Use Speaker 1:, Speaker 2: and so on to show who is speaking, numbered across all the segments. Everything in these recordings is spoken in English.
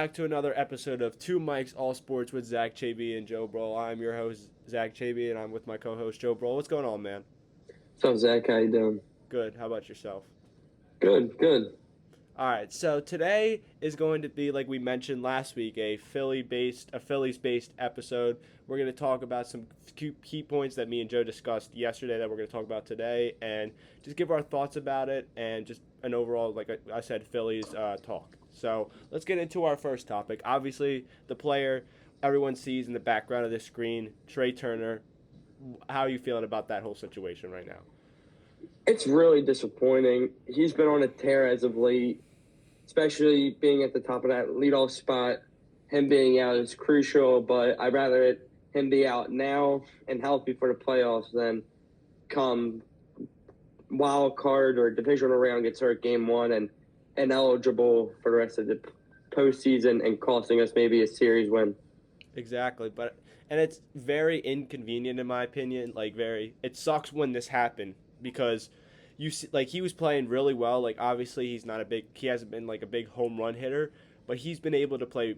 Speaker 1: Back to another episode of Two Mics All Sports with Zach Chabey and Joe Broll. I'm your host, Zach Chabey, and I'm with my co-host, Joe Broll. What's going on, man?
Speaker 2: What's up, Zach? How you doing?
Speaker 1: Good. How about yourself?
Speaker 2: Good, good.
Speaker 1: All right. So today is going to be, like we mentioned last week, a Phillies-based episode. We're going to talk about some key points that me and Joe discussed yesterday that we're going to talk about today, and just give our thoughts about it, and just an overall, like I said, Phillies talk. So let's get into our first topic. Obviously, the player everyone sees in the background of the screen, Trey Turner. How are you feeling about that whole situation right now?
Speaker 2: It's really disappointing. He's been on a tear as of late, especially being at the top of that leadoff spot. Him being out is crucial, but I'd rather him be out now and healthy for the playoffs than come wild card or divisional round gets hurt game one and ineligible for the rest of the postseason and costing us maybe a series win.
Speaker 1: Exactly, and it's very inconvenient in my opinion. It sucks when this happened because you see, like he was playing really well. Like obviously he hasn't been like a big home run hitter, but he's been able to play.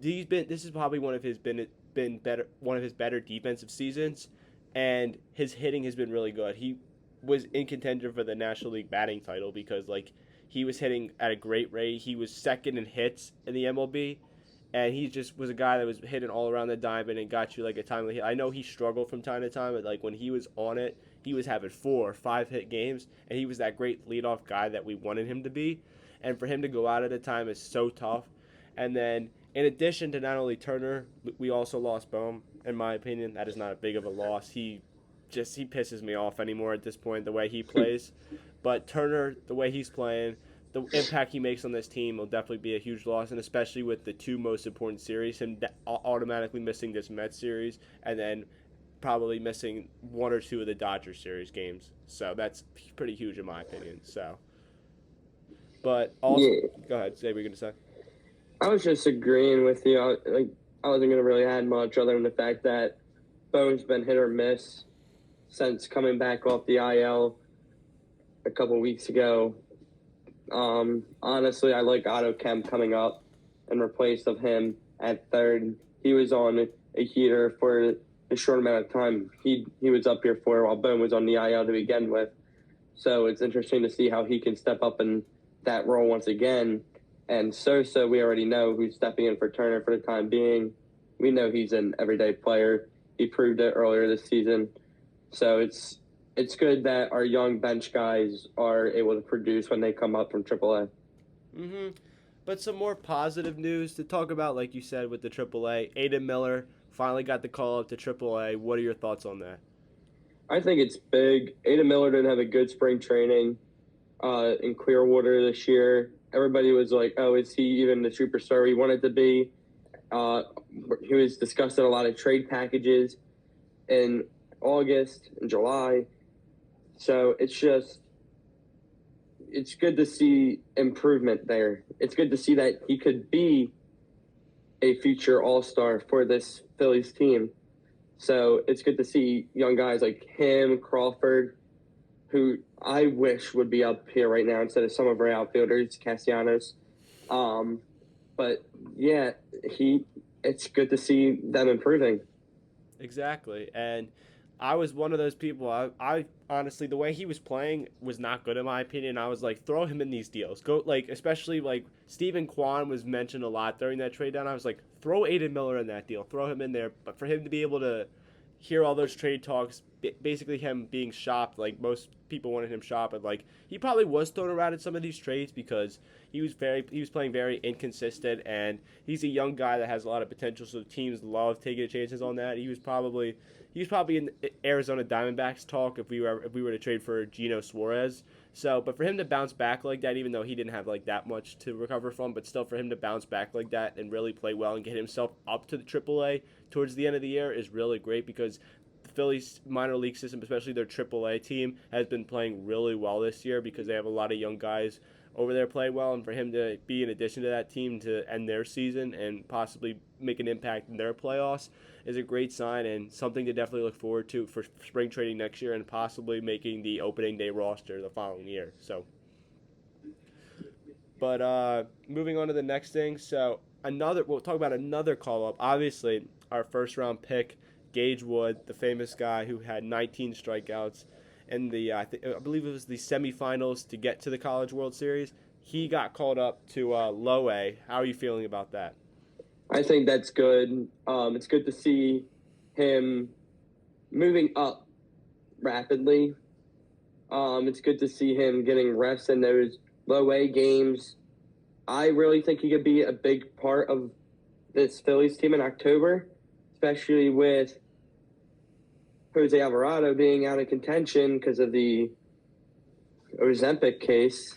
Speaker 1: This is probably one of his better defensive seasons, and his hitting has been really good. He was in contender for the National League batting title because like he was hitting at a great rate. He was second in hits in the MLB, and he just was a guy that was hitting all around the diamond and got you like a timely hit. I know he struggled from time to time, but like when he was on it, he was having 4 or 5 hit games, and he was that great leadoff guy that we wanted him to be. And for him to go out at a time is so tough. And then in addition to not only Turner, we also lost Bohm. In my opinion, that is not a big of a loss. He pisses me off anymore at this point the way he plays. But Turner, the way he's playing, the impact he makes on this team will definitely be a huge loss, and especially with the two most important series, him automatically missing this Mets series, and then probably missing one or two of the Dodgers series games. So that's pretty huge in my opinion. So, but also,
Speaker 2: Yeah,
Speaker 1: go ahead. Say what you're gonna say.
Speaker 2: I was just agreeing with you. I wasn't going to really add much other than the fact that Bone's been hit or miss since coming back off the IL a couple weeks ago. Honestly, I like Otto Kemp coming up in replace of him at third. He was on a heater for a short amount of time. He was up here for while Bone was on the IL to begin with. So it's interesting to see how he can step up in that role once again. And Sosa, we already know who's stepping in for Turner for the time being. We know he's an everyday player. He proved it earlier this season. So it's good that our young bench guys are able to produce when they come up from AAA.
Speaker 1: Mm-hmm. But some more positive news to talk about, like you said, with the AAA. Aiden Miller finally got the call up to AAA. What are your thoughts on that?
Speaker 2: I think it's big. Ada Miller didn't have a good spring training in Clearwater this year. Everybody was like, oh, is he even the superstar he wanted to be? He was discussing a lot of trade packages in August and July. So it's good to see improvement there. It's good to see that he could be a future all-star for this Phillies team. So it's good to see young guys like him, Crawford, who I wish would be up here right now instead of some of our outfielders, Castellanos. But yeah, it's good to see them improving.
Speaker 1: Exactly. And I was one of those people. I honestly, the way he was playing was not good in my opinion. I was like, throw him in these deals. Go like, especially like Stephen Kwan was mentioned a lot during that trade down. I was like, throw Aiden Miller in that deal. Throw him in there. But for him to be able to hear all those trade talks, basically him being shopped, like most people wanted him shopped, but like he probably was thrown around in some of these trades because he was playing very inconsistent, and he's a young guy that has a lot of potential. So teams love taking chances on that. He was probably in Arizona Diamondbacks talk if we were to trade for Geno Suarez. So, but for him to bounce back like that, even though he didn't have like that much to recover from, but still for him to bounce back like that and really play well and get himself up to the AAA towards the end of the year is really great because the Phillies minor league system, especially their AAA team, has been playing really well this year because they have a lot of young guys over there playing well, and for him to be in addition to that team to end their season and possibly make an impact in their playoffs is a great sign and something to definitely look forward to for spring trading next year and possibly making the opening day roster the following year. So, but moving on to the next thing. So we'll talk about another call up. Obviously, our first round pick, Gage Wood, the famous guy who had 19 strikeouts in the I believe it was the semifinals to get to the College World Series. He got called up to low A. How are you feeling about that?
Speaker 2: I think that's good. It's good to see him moving up rapidly. It's good to see him getting reps in those low A games. I really think he could be a big part of this Phillies team in October, especially with Jose Alvarado being out of contention because of the Ozempic case.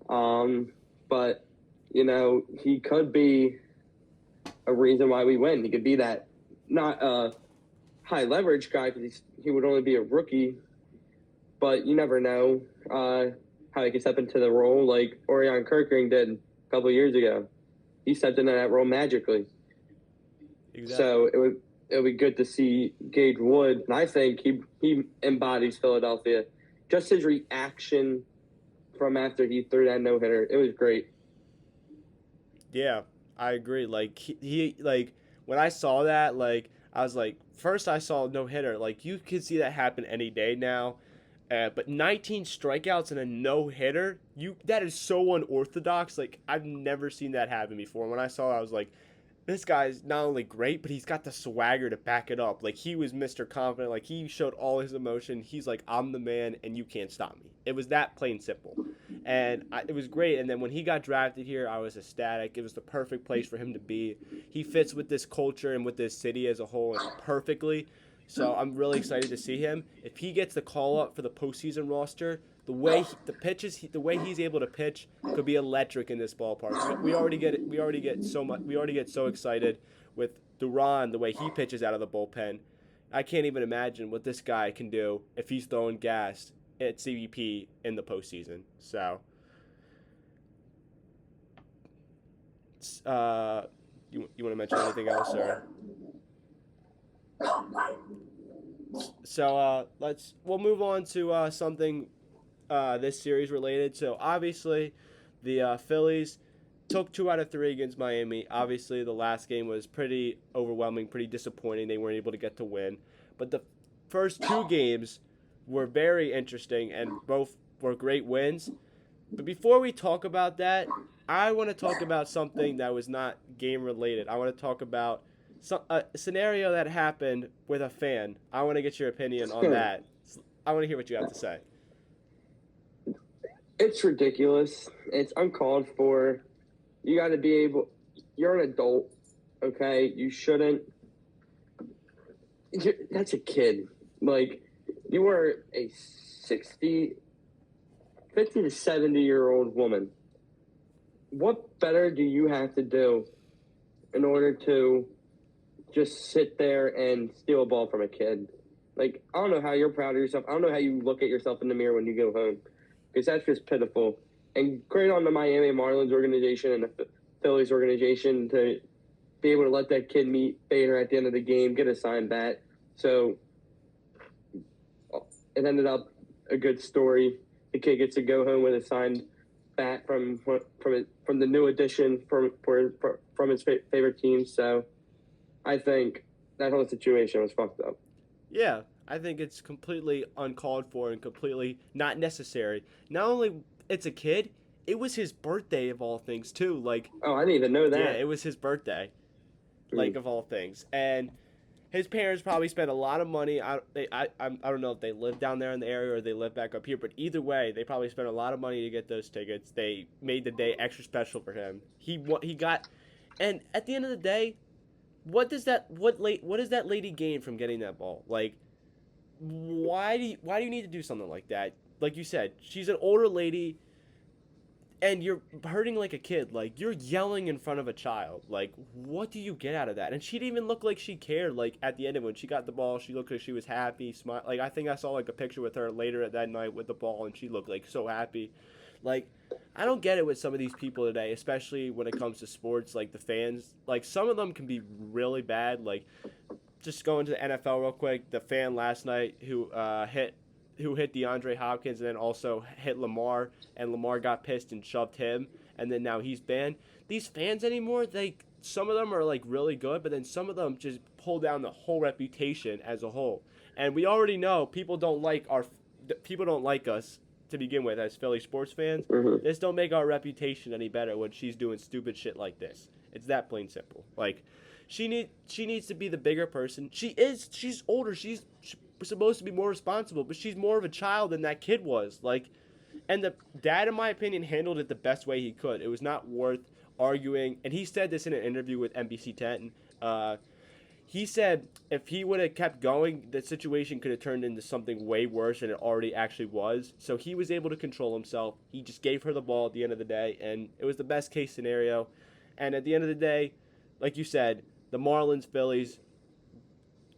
Speaker 2: But, he could be a reason why we win. He could be that, not a high leverage guy because he would only be a rookie, but you never know how he can step into the role like Orion Kirkring did a couple years ago. He stepped into that role magically. Exactly. So it would be good to see Gage Wood, and I think he embodies Philadelphia. Just his reaction from after he threw that no-hitter, it was great.
Speaker 1: Yeah, I agree. Like he like when I saw that, like I was like, first I saw no-hitter. Like you could see that happen any day now. But 19 strikeouts and a no-hitter, that is so unorthodox. Like I've never seen that happen before. When I saw it, I was like, this guy's not only great, but he's got the swagger to back it up. Like he was Mr. Confident. Like he showed all his emotion. He's like, I'm the man, and you can't stop me. It was that plain simple, and it was great. And then when he got drafted here, I was ecstatic. It was the perfect place for him to be. He fits with this culture and with this city as a whole perfectly. So I'm really excited to see him. If he gets the call up for the postseason roster, the way the way he's able to pitch could be electric in this ballpark. We already get so excited with Duran, the way he pitches out of the bullpen. I can't even imagine what this guy can do if he's throwing gas at CBP in the postseason. So, you want to mention anything else, or? So we'll move on to something this series related. So obviously, the Phillies took 2 out of 3 against Miami. Obviously, the last game was pretty overwhelming, pretty disappointing. They weren't able to get to win, but the first 2 games were very interesting and both were great wins. But before we talk about that, I want to talk about something that was not game related. I want to talk about a scenario that happened with a fan. I want to get your opinion on that. I want to hear what you have to say.
Speaker 2: It's ridiculous. It's uncalled for. You got to be able. You're an adult, okay? You shouldn't. That's a kid. Like, you are a 50 to 70-year-old woman. What better do you have to do in order to just sit there and steal a ball from a kid? Like, I don't know how you're proud of yourself. I don't know how you look at yourself in the mirror when you go home, because that's just pitiful. And great on the Miami Marlins organization and the Phillies organization to be able to let that kid meet Bader at the end of the game, get a signed bat. So it ended up a good story. The kid gets to go home with a signed bat from the new addition from his favorite team. So I think that whole situation was fucked up.
Speaker 1: Yeah, I think it's completely uncalled for and completely not necessary. Not only it's a kid, it was his birthday of all things too. Like,
Speaker 2: oh, I didn't even know that.
Speaker 1: Yeah, it was his birthday, like of all things, and his parents probably spent a lot of money. I don't know if they live down there in the area or they live back up here, but either way, they probably spent a lot of money to get those tickets. They made the day extra special for him. He got, and at the end of the day, what does that lady gain from getting that ball? Like, why do you need to do something like that? Like you said, she's an older lady, and you're hurting like a kid. Like, you're yelling in front of a child. Like, what do you get out of that? And she didn't even look like she cared. Like, at the end of it, when she got the ball, she looked like she was happy, smile. Like, I think I saw like a picture with her later at that night with the ball, and she looked like so happy. Like, I don't get it with some of these people today, especially when it comes to sports. Like, the fans, like, some of them can be really bad. Like, just going to the NFL real quick, the fan last night who hit DeAndre Hopkins and then also hit Lamar, and Lamar got pissed and shoved him. and then now he's banned. These fans anymore, some of them are like really good, but then some of them just pull down the whole reputation as a whole. And we already know people don't like us to begin with as Philly sports fans.
Speaker 2: Mm-hmm.
Speaker 1: This don't make our reputation any better when she's doing stupid shit like this. It's that plain simple. Like she needs to be the bigger person. She's older. She's supposed to be more responsible, but she's more of a child than that kid was. Like, and the dad, in my opinion, handled it the best way he could. It was not worth arguing. And he said this in an interview with NBC 10. He said if he would have kept going, the situation could have turned into something way worse than it already actually was. So he was able to control himself. He just gave her the ball at the end of the day, and it was the best case scenario. And at the end of the day, like you said, the Marlins Phillies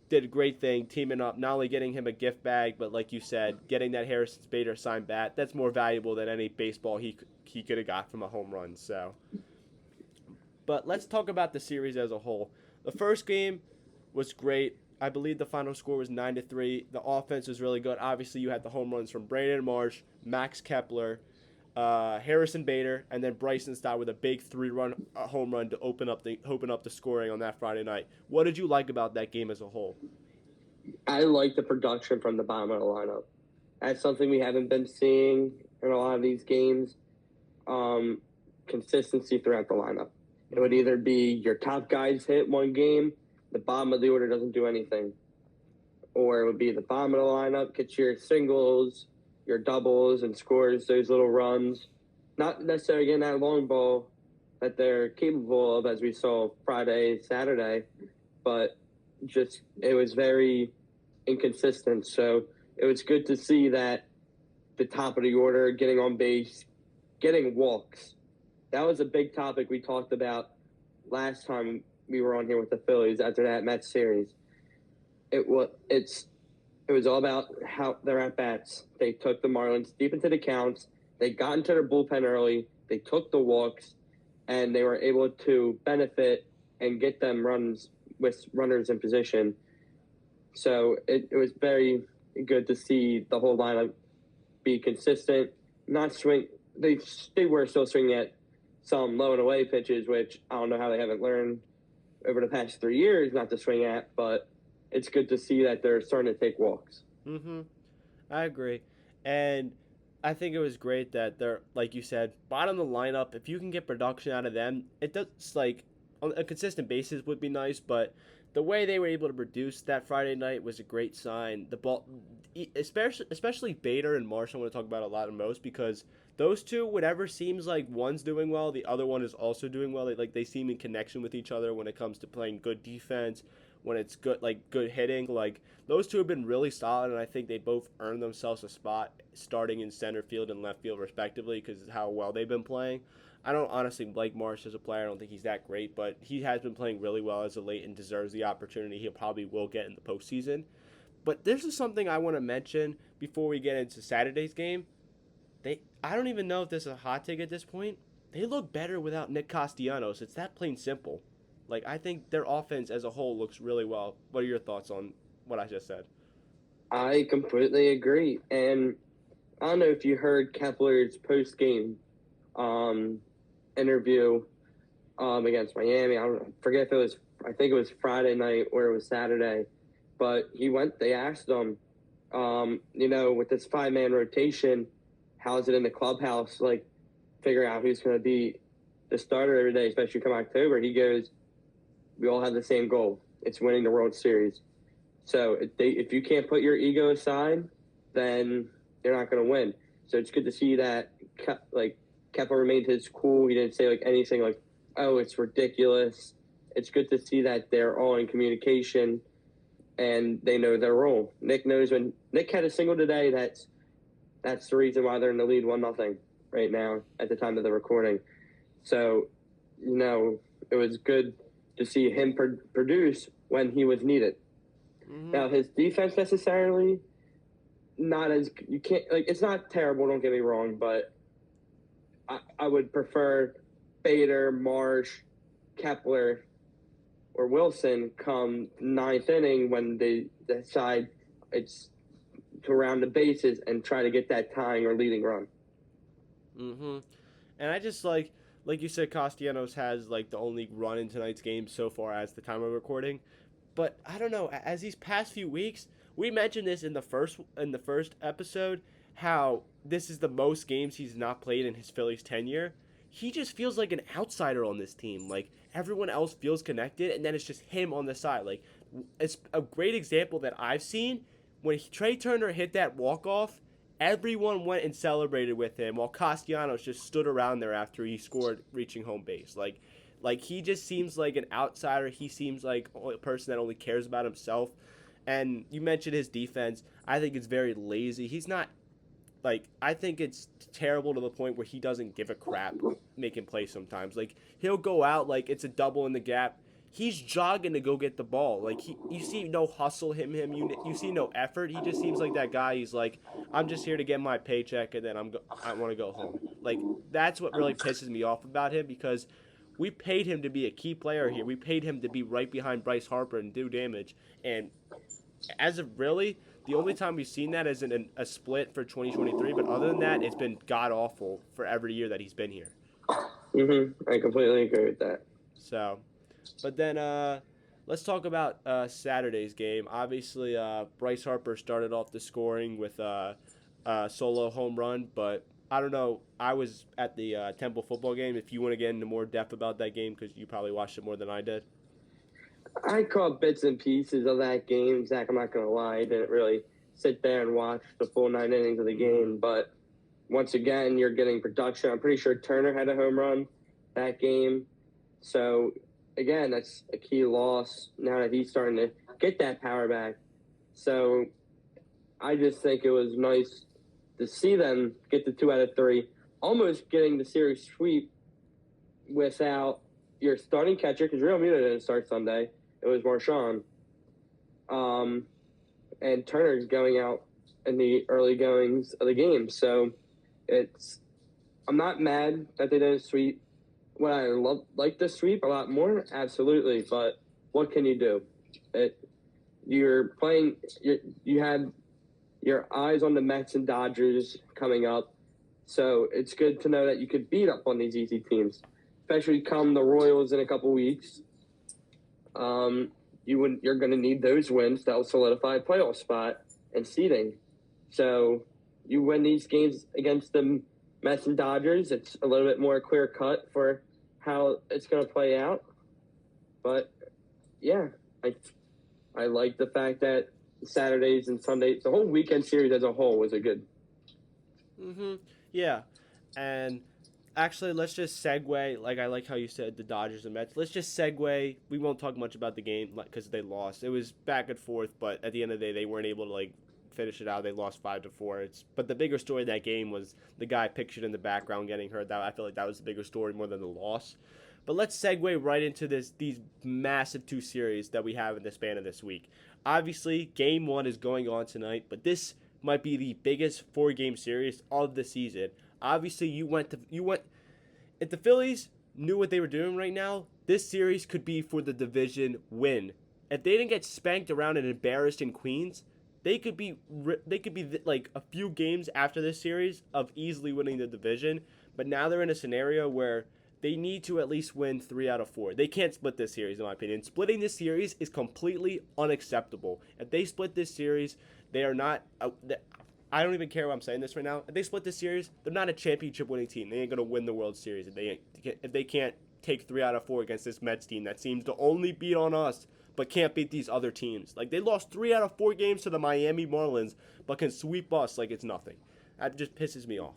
Speaker 1: did a great thing teaming up, not only getting him a gift bag, but like you said, getting that Harrison Bader signed bat. That's more valuable than any baseball he could have got from a home run. So, but let's talk about the series as a whole. The first game was great. I believe the final score was 9-3. The offense was really good. Obviously, you had the home runs from Brandon Marsh, Max Kepler, Harrison Bader, and then Bryson Stott with a big 3-run home run to open up the scoring on that Friday night. What did you like about that game as a whole?
Speaker 2: I like the production from the bottom of the lineup. That's something we haven't been seeing in a lot of these games. Consistency throughout the lineup. It would either be your top guys hit one game, the bottom of the order doesn't do anything. Or it would be the bottom of the lineup, gets your singles, your doubles, and scores those little runs. Not necessarily getting that long ball that they're capable of, as we saw Friday, Saturday, but just it was very inconsistent. So it was good to see that the top of the order, getting on base, getting walks. That was a big topic we talked about last time we were on here with the Phillies after that Mets series. It was all about how their at-bats. They took the Marlins deep into the counts. They got into their bullpen early. They took the walks, and they were able to benefit and get them runs with runners in position. So it was very good to see the whole lineup be consistent, not swing. They were still swinging at some low and away pitches, which I don't know how they haven't learned over the past 3 years not to swing at, but it's good to see that they're starting to take walks.
Speaker 1: Mm-hmm. I agree. And I think it was great that they're, like you said, bottom of the lineup. If you can get production out of them, it does, like, on a consistent basis would be nice, but the way they were able to produce that Friday night was a great sign. The ball, especially Bader and Marsh, I want to talk about a lot the most, because those two, whatever seems like one's doing well, the other one is also doing well. They seem in connection with each other when it comes to playing good defense, when it's good hitting. Like, those two have been really solid, and I think they both earned themselves a spot starting in center field and left field respectively because of how well they've been playing. I don't honestly like Marsh as a player. I don't think he's that great, but he has been playing really well as of late and deserves the opportunity he probably will get in the postseason. But this is something I want to mention before we get into Saturday's game. I don't even know if this is a hot take at this point. They look better without Nick Castellanos. It's that plain simple. Like, I think their offense as a whole looks really well. What are your thoughts on what I just said?
Speaker 2: I completely agree. And I don't know if you heard Kepler's post-game interview against Miami. I forget if I think it was Friday night or it was Saturday. But they asked him, with this 5-man rotation, how is it in the clubhouse, like, figure out who's going to be the starter every day, especially come October. He goes, we all have the same goal. It's winning the World Series. So if you can't put your ego aside, then you're not going to win. So it's good to see that, like, Kepler remained his cool. He didn't say, like, anything like, oh, it's ridiculous. It's good to see that they're all in communication and they know their role. Nick knows when Nick had a single today, that's the reason why they're in the lead 1-0 right now at the time of the recording. So, it was good to see him produce when he was needed. Mm-hmm. Now, his defense necessarily, it's not terrible, don't get me wrong, but I would prefer Bader, Marsh, Kepler, or Wilson come 9th inning when they decide it's to round the bases and try to get that tying or leading run.
Speaker 1: Mm-hmm. And I just like like you said, Castellanos has like the only run in tonight's game so far as the time of recording. But I don't know. As these past few weeks, we mentioned this in the first episode, how this is the most games he's not played in his Phillies tenure. He just feels like an outsider on this team. Like everyone else feels connected, and then it's just him on the side. Like it's a great example that I've seen when Trey Turner hit that walk off. Everyone went and celebrated with him, while Castellanos just stood around there after he scored, reaching home base. Like he just seems like an outsider. He seems like a person that only cares about himself. And you mentioned his defense. I think it's very lazy. He's not like I think it's terrible to the point where he doesn't give a crap making plays sometimes. Like he'll go out like it's a double in the gap. He's jogging to go get the ball. Like you see no hustle him. You see no effort. He just seems like that guy. He's like, I'm just here to get my paycheck and then I want to go home. Like that's what really pisses me off about him because we paid him to be a key player here. We paid him to be right behind Bryce Harper and do damage. And as of really, the only time we've seen that is in a split for 2023. But other than that, it's been god awful for every year that he's been here.
Speaker 2: I completely agree with that.
Speaker 1: So, but then let's talk about Saturday's game. Obviously, Bryce Harper started off the scoring with a solo home run, but I don't know. I was at the Temple football game. If you want to get into more depth about that game, because you probably watched it more than I did.
Speaker 2: I caught bits and pieces of that game, Zach. I'm not going to lie. I didn't really sit there and watch the full 9 innings of the game. But once again, you're getting production. I'm pretty sure Turner had a home run that game. So, again, that's a key loss now that he's starting to get that power back. So, I just think it was nice to see them get the 2 out of 3, almost getting the series sweep without your starting catcher, because Real Muto didn't start Sunday. It was Marshawn. And Turner's going out in the early goings of the game. So I'm not mad that they didn't sweep. Would I like the sweep a lot more? Absolutely. But what can you do? You're playing, you had your eyes on the Mets and Dodgers coming up. So it's good to know that you could beat up on these easy teams, especially come the Royals in a couple weeks. You're going to need those wins that will solidify a playoff spot and seeding. So you win these games against the Mets and Dodgers. It's a little bit more clear cut for how it's going to play out. But yeah, I like the fact that Saturdays and Sundays, the whole weekend series as a whole was a good.
Speaker 1: Yeah, and actually, let's just segue. Like I like how you said the Dodgers and Mets. Let's just segue. We won't talk much about the game because they lost. It was back and forth, but at the end of the day, they weren't able to finish it out. They lost 5-4. But the bigger story of that game was the guy pictured in the background getting hurt. That I feel like that was the bigger story more than the loss. But let's segue right into these massive 2 series that we have in the span of this week. Obviously, Game 1 is going on tonight, but this might be the biggest 4-game series of the season. Obviously, if the Phillies knew what they were doing right now, this series could be for the division win. If they didn't get spanked around and embarrassed in Queens, they could be like a few games after this series of easily winning the division. But now they're in a scenario where they need to at least win 3 out of 4. They can't split this series, in my opinion. Splitting this series is completely unacceptable. If they split this series, they are not. I don't even care why I'm saying this right now. If they split this series, they're not a championship-winning team. They ain't gonna win the World Series if they can't take 3 out of 4 against this Mets team that seems to only beat on us, but can't beat these other teams. Like they lost 3 out of 4 games to the Miami Marlins, but can sweep us like it's nothing. That just pisses me off.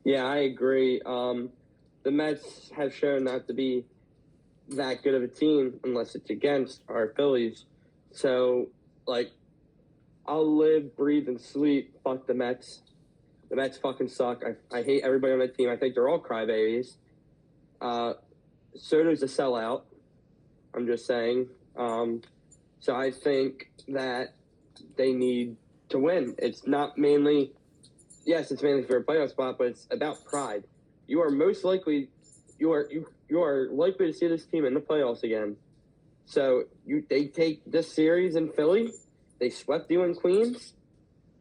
Speaker 2: Yeah, I agree. The Mets have shown not to be that good of a team unless it's against our Phillies. So, I'll live, breathe, and sleep. Fuck the Mets. The Mets fucking suck. I hate everybody on that team. I think they're all crybabies. Soto's a sellout. I'm just saying. So I think that they need to win. It's not mainly... Yes, it's mainly for a playoff spot, but it's about pride. You are likely to see this team in the playoffs again. So they take this series in Philly. They swept you in Queens.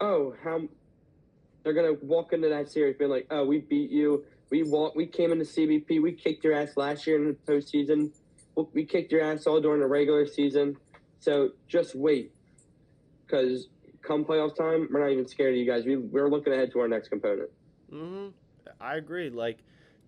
Speaker 2: Oh, how they're gonna walk into that series being like, oh, we beat you. We came into CBP. We kicked your ass last year in the postseason. We kicked your ass all during the regular season. So just wait, because come playoff time, we're not even scared of you guys. We're looking ahead to our next component.
Speaker 1: Mm-hmm. I agree. Like,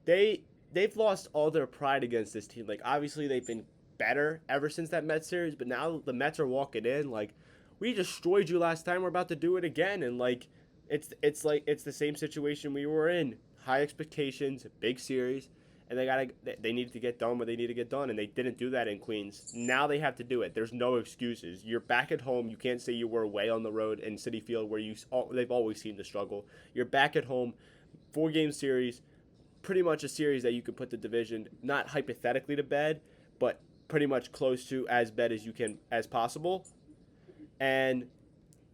Speaker 1: they've lost all their pride against this team. Like, obviously they've been better ever since that Mets series, but now the Mets are walking in like, we destroyed you last time. We're about to do it again, and like, it's the same situation we were in. High expectations, big series, and they needed to get done what they need to get done, and they didn't do that in Queens. Now they have to do it. There's no excuses. You're back at home. You can't say you were away on the road in Citi Field where they've always seemed to struggle. You're back at home, 4-game series, pretty much a series that you could put the division not hypothetically to bed, but pretty much close to as bad as you can as possible, and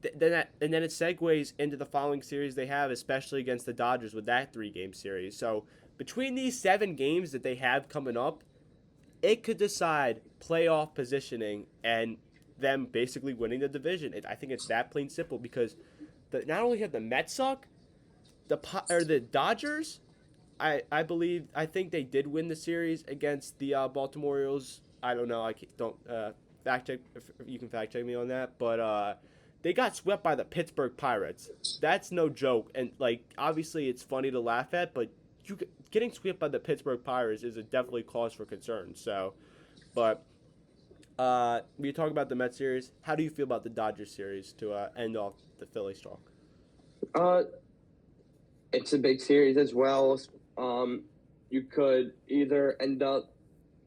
Speaker 1: then it segues into the following series they have, especially against the Dodgers with that 3-game series. So between these 7 games that they have coming up, it could decide playoff positioning and them basically winning the division. I think it's that plain simple because not only have the Mets suck, the Dodgers. I think they did win the series against the Baltimore Orioles. I don't know. I don't fact check. If you can fact check me on that, but they got swept by the Pittsburgh Pirates. That's no joke. And like, obviously, it's funny to laugh at, but getting swept by the Pittsburgh Pirates is a definitely cause for concern. So, but we talk about the Mets series. How do you feel about the Dodgers series to end off the Phillies talk?
Speaker 2: It's a big series as well. You could either end up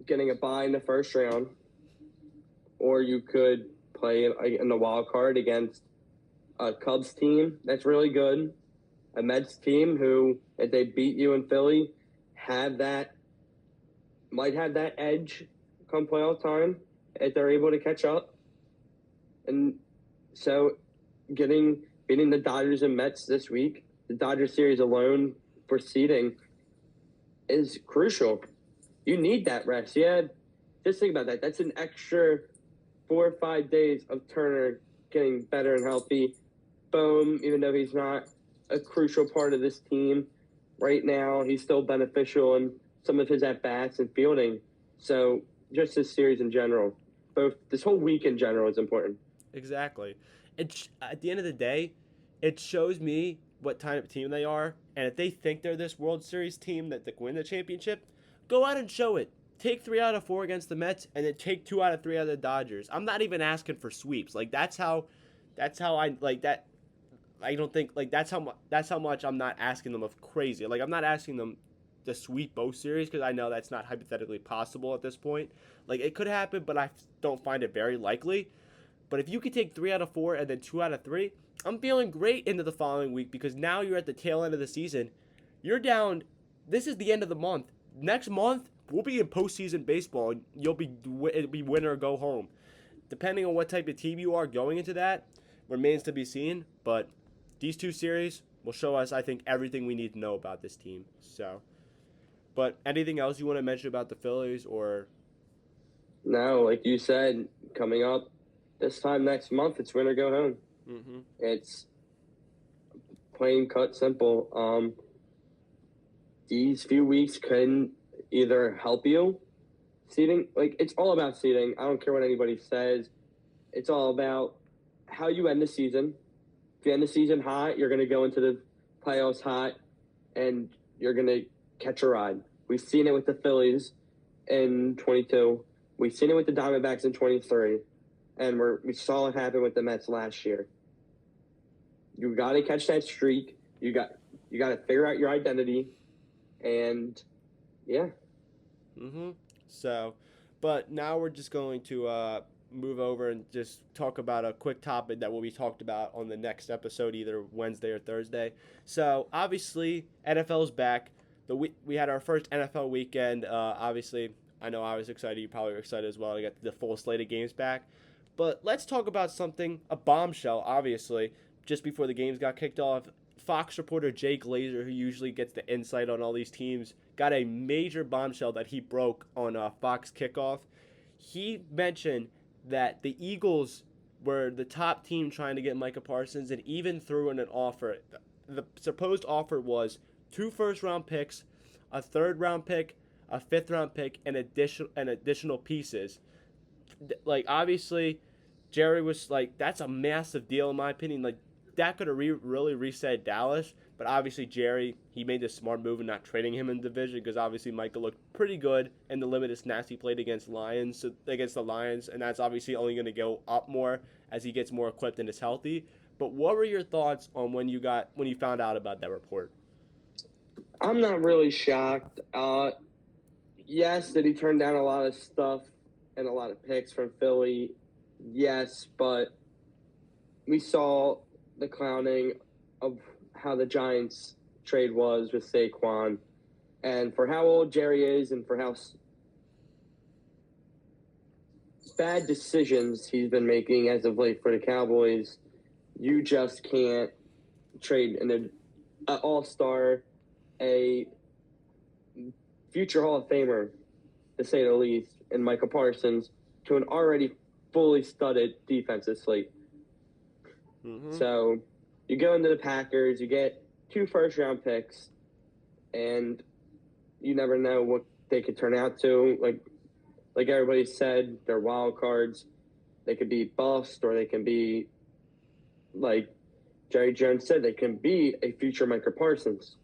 Speaker 2: getting a bye in the first round, or you could play in the wild card against a Cubs team that's really good, a Mets team who, if they beat you in Philly, might have that edge come playoff time if they're able to catch up. And so beating the Dodgers and Mets this week, the Dodgers series alone for seeding is crucial. You need that rest. Yeah, just think about that. That's an extra 4 or 5 days of Turner getting better and healthy. Bohm, even though he's not a crucial part of this team right now, he's still beneficial in some of his at-bats and fielding. So just this series in general, this whole week in general is important.
Speaker 1: Exactly. At the end of the day, it shows me what type of team they are, and if they think they're this World Series team that win the championship, go out and show it. Take 3 out of 4 against the Mets, and then take 2 out of 3 out of the Dodgers. I'm not even asking for sweeps. Like that's how I like that. I don't think like that's how much I'm not asking them of crazy. Like I'm not asking them to sweep both series because I know that's not hypothetically possible at this point. Like it could happen, but I don't find it very likely. But if you could take 3 out of 4 and then 2 out of 3, I'm feeling great into the following week because now you're at the tail end of the season. You're down. This is the end of the month. Next month, we'll be in postseason baseball. And it'll be winner or go home. Depending on what type of team you are going into that, remains to be seen. But these 2 series will show us, I think, everything we need to know about this team. So, but anything else you want to mention about the Phillies or?
Speaker 2: No, like you said, coming up this time next month, it's win or go home.
Speaker 1: Mm-hmm.
Speaker 2: It's plain cut simple. These few weeks can either help you seeding. Like it's all about seeding. I don't care what anybody says. It's all about how you end the season. If you end the season hot, you're going to go into the playoffs hot, and you're going to catch a ride. We've seen it with the Phillies in 22. We've seen it with the Diamondbacks in 23. And we saw it happen with the Mets last year. You got to catch that streak. You got to figure out your identity, and yeah.
Speaker 1: Mm-hmm. So, but now we're just going to move over and just talk about a quick topic that will be talked about on the next episode, either Wednesday or Thursday. So, obviously, NFL's back. We had our first NFL weekend. Obviously, I know I was excited. You probably were excited as well to get the full slate of games back. But let's talk about something, a bombshell, obviously, just before the games got kicked off. Fox reporter Jay Glazer, who usually gets the insight on all these teams, got a major bombshell that he broke on Fox Kickoff. He mentioned that the Eagles were the top team trying to get Micah Parsons and even threw in an offer. The supposed offer was 2 first-round picks a third round pick, a fifth round pick, and additional pieces. Like obviously, Jerry was like that's a massive deal in my opinion. Like that could have really reset Dallas, but obviously Jerry he made the smart move in not trading him in the division because obviously Michael looked pretty good in the limited snaps he played against the Lions, and that's obviously only going to go up more as he gets more equipped and is healthy. But what were your thoughts on when you found out about that report?
Speaker 2: I'm not really shocked. Yes, did he turn down a lot of stuff and a lot of picks from Philly? Yes, but we saw the clowning of how the Giants trade was with Saquon, and for how old Jerry is, and for how bad decisions he's been making as of late for the Cowboys, you just can't trade an all-star, a future Hall of Famer, to say the least, and Michael Parsons to an already fully studded defensive slate.
Speaker 1: Mm-hmm.
Speaker 2: So you go into the Packers, you get 2 first-round picks, and you never know what they could turn out to. Like everybody said, they're wild cards. They could be bust, or they can be, like Jerry Jones said, they can be a future Michael Parsons.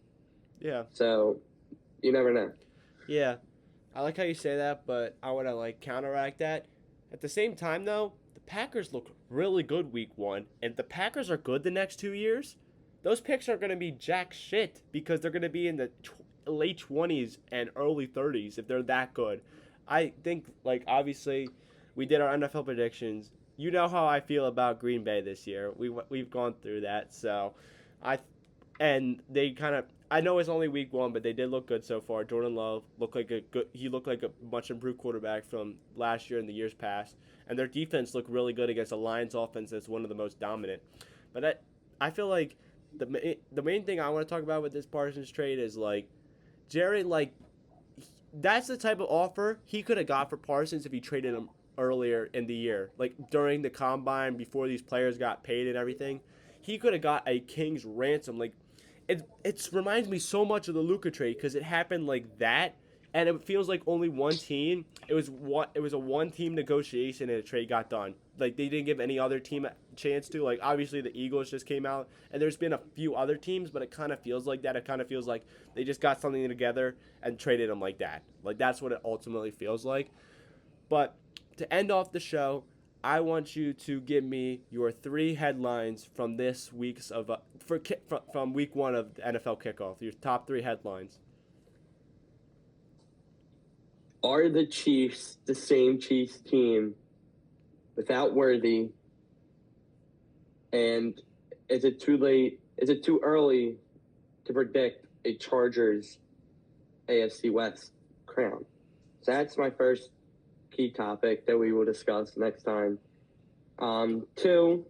Speaker 1: Yeah.
Speaker 2: So you never know.
Speaker 1: Yeah. I like how you say that, but I want to like counteract that. At the same time, though, the Packers look really good week 1, and if the Packers are good the next 2 years, those picks are going to be jack shit because they're going to be in the late 20s and early 30s if they're that good. I think, like, obviously, we did our NFL predictions. You know how I feel about Green Bay this year. We've gone through that, so I and they kind of I know it's only week 1, but they did look good so far. Jordan Love looked like he looked like a much improved quarterback from last year and the years past, and their defense looked really good against a Lions offense that's one of the most dominant. But I feel like the main thing I want to talk about with this Parsons trade is like Jerry, like that's the type of offer he could have got for Parsons if he traded him earlier in the year, like during the combine before these players got paid and everything. He could have got a king's ransom. Like it reminds me so much of the Luka trade because it happened like that, and it feels like only one team. It was a one team negotiation and a trade got done. Like they didn't give any other team a chance to. Like obviously the Eagles just came out, and there's been a few other teams, but it kind of feels like that. It kind of feels like they just got something together and traded them like that. Like that's what it ultimately feels like. But to end off the show, I want you to give me your 3 headlines from this week's of from week 1 of the NFL kickoff. Your top 3 headlines.
Speaker 2: Are the Chiefs the same Chiefs team without Worthy? And is it too late? Is it too early to predict a Chargers AFC West crown? So that's my first key topic that we will discuss next time. 2,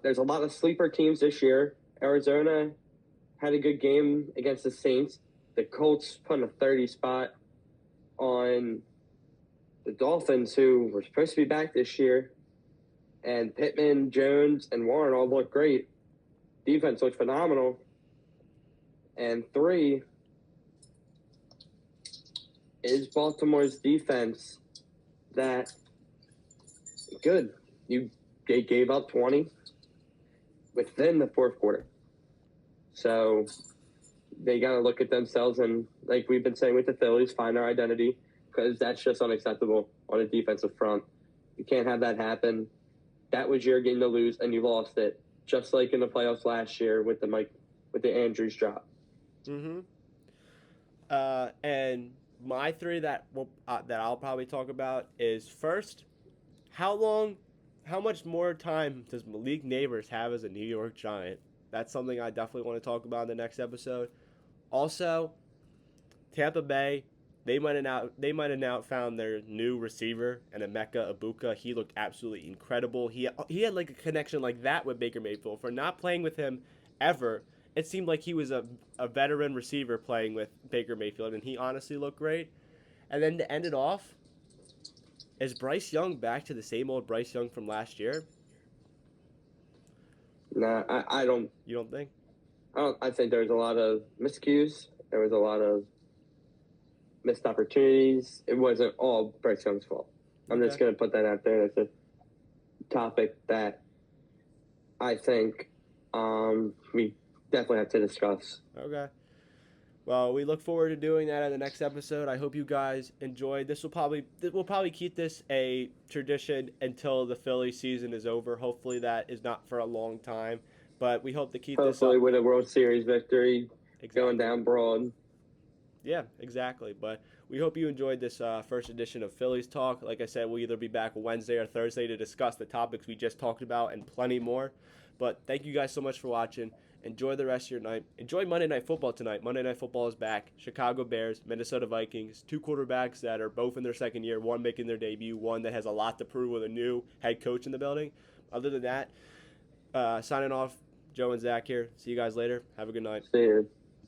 Speaker 2: there's a lot of sleeper teams this year. Arizona had a good game against the Saints. The Colts put in a 30 spot on the Dolphins, who were supposed to be back this year. And Pittman, Jones, and Warren all look great. Defense looked phenomenal. And 3, is Baltimore's defense that good? They gave up 20 within the 4th quarter. So they got to look at themselves and, like we've been saying with the Phillies, find their identity, because that's just unacceptable on a defensive front. You can't have that happen. That was your game to lose, and you lost it, just like in the playoffs last year with the Andrews drop.
Speaker 1: Mm-hmm. And my 3 that I'll probably talk about is first, how much more time does Malik Neighbors have as a New York Giant? That's something I definitely want to talk about in the next episode. Also, Tampa Bay, they might have now found their new receiver and Emeka Ibuka. He looked absolutely incredible. He had like a connection like that with Baker Mayfield. For not playing with him ever, it seemed like he was a veteran receiver playing with Baker Mayfield, and he honestly looked great. And then to end it off, is Bryce Young back to the same old Bryce Young from last year?
Speaker 2: Nah, I don't.
Speaker 1: You don't think?
Speaker 2: I think there's a lot of miscues There was a lot of missed opportunities. It wasn't all Bryce Young's fault. I'm just going to put that out there. It's a topic that I think we definitely have to discuss.
Speaker 1: Okay. Well, we look forward to doing that in the next episode. I hope you guys enjoyed. We'll probably keep this a tradition until the Philly season is over. Hopefully that is not for a long time, but we hope to keep this up.
Speaker 2: Hopefully with a World Series victory going down broad.
Speaker 1: Yeah, exactly. But we hope you enjoyed this first edition of Phillies Talk. Like I said, we'll either be back Wednesday or Thursday to discuss the topics we just talked about and plenty more. But thank you guys so much for watching. Enjoy the rest of your night. Enjoy Monday Night Football tonight. Monday Night Football is back. Chicago Bears, Minnesota Vikings, two quarterbacks that are both in their second year, one making their debut, one that has a lot to prove with a new head coach in the building. Other than that, signing off, Joe and Zach here. See you guys later. Have a good night.
Speaker 2: See you.